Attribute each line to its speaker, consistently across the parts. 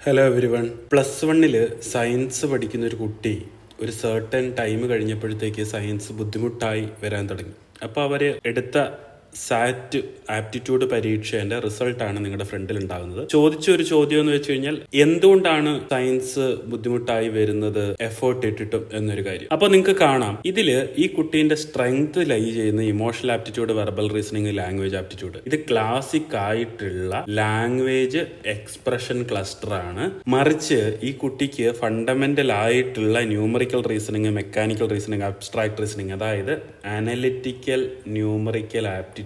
Speaker 1: Hello everyone. +1 science പഠിക്കുന്ന ഒരു കുട്ടി ഒരു സർട്ടൻ ടൈം കഴിഞ്ഞപ്പോഴത്തേക്ക് സയൻസ് ബുദ്ധിമുട്ടായി വരാൻ തുടങ്ങി. അപ്പോൾ അവർ എടുത്ത സാറ്റ് ആപ്റ്റിറ്റ്യൂഡ് പരീക്ഷേൻ്റെ റിസൾട്ടാണ് നിങ്ങളുടെ ഫ്രണ്ടിൽ ഉണ്ടാകുന്നത്. ചോദിച്ച ഒരു ചോദ്യം എന്ന് വെച്ച് കഴിഞ്ഞാൽ, എന്തുകൊണ്ടാണ് സയൻസ് ബുദ്ധിമുട്ടായി വരുന്നത് എഫേർട്ട് ഇട്ടിട്ടും എന്നൊരു കാര്യം. അപ്പോൾ നിങ്ങൾക്ക് കാണാം, ഇതിൽ ഈ കുട്ടീൻ്റെ സ്ട്രെങ്ത് ലൈ ചെയ്യുന്ന emotional aptitude, verbal reasoning, language aptitude. ഇത് ക്ലാസിക് ആയിട്ടുള്ള ലാംഗ്വേജ് എക്സ്പ്രഷൻ ക്ലസ്റ്റർ ആണ്. മറിച്ച് ഈ കുട്ടിക്ക് ഫണ്ടമെന്റൽ ആയിട്ടുള്ള numerical reasoning, mechanical reasoning, abstract reasoning, അതായത് അനലിറ്റിക്കൽ ന്യൂമറിക്കൽ ആപ്റ്റിറ്റ്യൂഡ്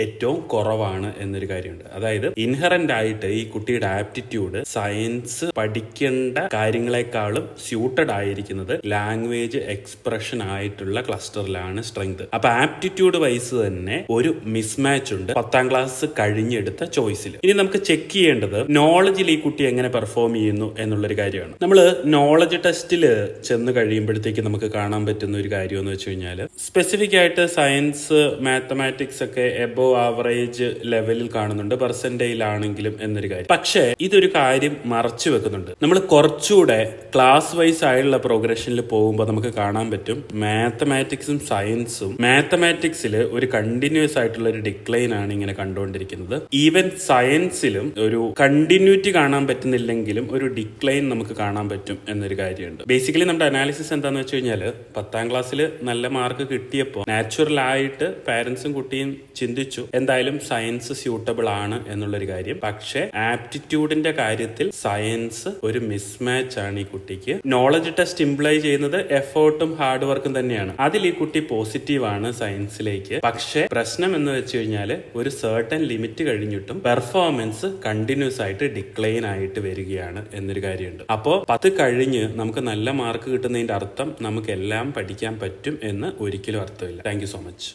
Speaker 1: ഏറ്റവും കുറവാണ് എന്നൊരു കാര്യമുണ്ട്. അതായത് ഇൻഹറന്റ് ആയിട്ട് ഈ കുട്ടിയുടെ ആപ്റ്റിറ്റ്യൂഡ് സയൻസ് പഠിക്കേണ്ട കാര്യങ്ങളെക്കാളും സ്യൂട്ടഡ് ആയിരിക്കുന്നത് ലാംഗ്വേജ് എക്സ്പ്രഷൻ ആയിട്ടുള്ള ക്ലസ്റ്ററിലാണ് സ്ട്രെങ്ത്. അപ്പൊ ആപ്റ്റിറ്റ്യൂഡ് വൈസ് തന്നെ ഒരു മിസ്മാച്ച് ഉണ്ട് 10ാം ക്ലാസ് കഴിഞ്ഞെടുത്ത ചോയ്സിൽ. ഇനി നമുക്ക് ചെക്ക് ചെയ്യേണ്ടത് നോളജിൽ ഈ കുട്ടി എങ്ങനെ പെർഫോം ചെയ്യുന്നു എന്നുള്ളൊരു കാര്യമാണ്. നമ്മൾ നോളജ് ടെസ്റ്റിൽ ചെന്ന് കഴിയുമ്പോഴത്തേക്ക് നമുക്ക് കാണാൻ പറ്റുന്ന ഒരു കാര്യം എന്ന് വെച്ച് കഴിഞ്ഞാൽ, സ്പെസിഫിക് ആയിട്ട് സയൻസ്, മാത്തമാറ്റിക്സ് ഒക്കെ എബോവ് ആവറേജ് ലെവലിൽ കാണുന്നുണ്ട്, പെർസെന്റൈലാണെങ്കിലും എന്നൊരു കാര്യം. പക്ഷേ ഇതൊരു കാര്യം മറച്ചു വെക്കുന്നുണ്ട്. നമ്മൾ കുറച്ചുകൂടെ ക്ലാസ് വൈസ് ആയുള്ള പ്രോഗ്രഷനിൽ പോകുമ്പോൾ നമുക്ക് കാണാൻ പറ്റും, മാത്തമാറ്റിക്സും സയൻസും, മാത്തമാറ്റിക്സിൽ ഒരു കണ്ടിന്യൂസ് ആയിട്ടുള്ള ഒരു ഡിക്ലൈൻ ആണ് ഇങ്ങനെ കണ്ടുകൊണ്ടിരിക്കുന്നത്. ഈവൻ സയൻസിലും ഒരു കണ്ടിന്യൂറ്റി കാണാൻ പറ്റുന്നില്ലെങ്കിലും ഒരു ഡിക്ലൈൻ നമുക്ക് കാണാൻ പറ്റും എന്നൊരു കാര്യമുണ്ട്. ബേസിക്കലി നമ്മുടെ അനാലിസിസ് എന്താണെന്ന് വെച്ച് കഴിഞ്ഞാൽ, 10ാം ക്ലാസ്സിൽ നല്ല മാർക്ക് കിട്ടിയപ്പോൾ നാച്ചുറൽ ആയിട്ട് പാരന്റ്സും കുട്ടിയും ചിന്തിച്ചു, എന്തായാലും സയൻസ് സ്യൂട്ടബിൾ ആണ് എന്നുള്ളൊരു കാര്യം. പക്ഷെ ആപ്റ്റിറ്റ്യൂഡിന്റെ കാര്യത്തിൽ സയൻസ് ഒരു മിസ്മാച്ച് ആണ് ഈ കുട്ടിക്ക്. നോളജ് ടെസ്റ്റ് ഇംപ്ലൈ ചെയ്യുന്നത് എഫേർട്ടും ഹാർഡ് വർക്കും തന്നെയാണ്. അതിൽ ഈ കുട്ടി പോസിറ്റീവ് ആണ് സയൻസിലേക്ക്. പക്ഷെ പ്രശ്നം എന്ന് വെച്ച് കഴിഞ്ഞാൽ, ഒരു സർട്ടൻ ലിമിറ്റ് കഴിഞ്ഞിട്ടും പെർഫോമൻസ് കണ്ടിന്യൂസ് ആയിട്ട് ഡിക്ലൈൻ ആയിട്ട് വരികയാണ് എന്നൊരു കാര്യമുണ്ട്. അപ്പോൾ 10 കഴിഞ്ഞ് നമുക്ക് നല്ല മാർക്ക് കിട്ടുന്നതിന്റെ അർത്ഥം നമുക്ക് എല്ലാം പഠിക്കാൻ പറ്റും എന്ന് ഒരിക്കലും അർത്ഥമില്ല. Thank you so much.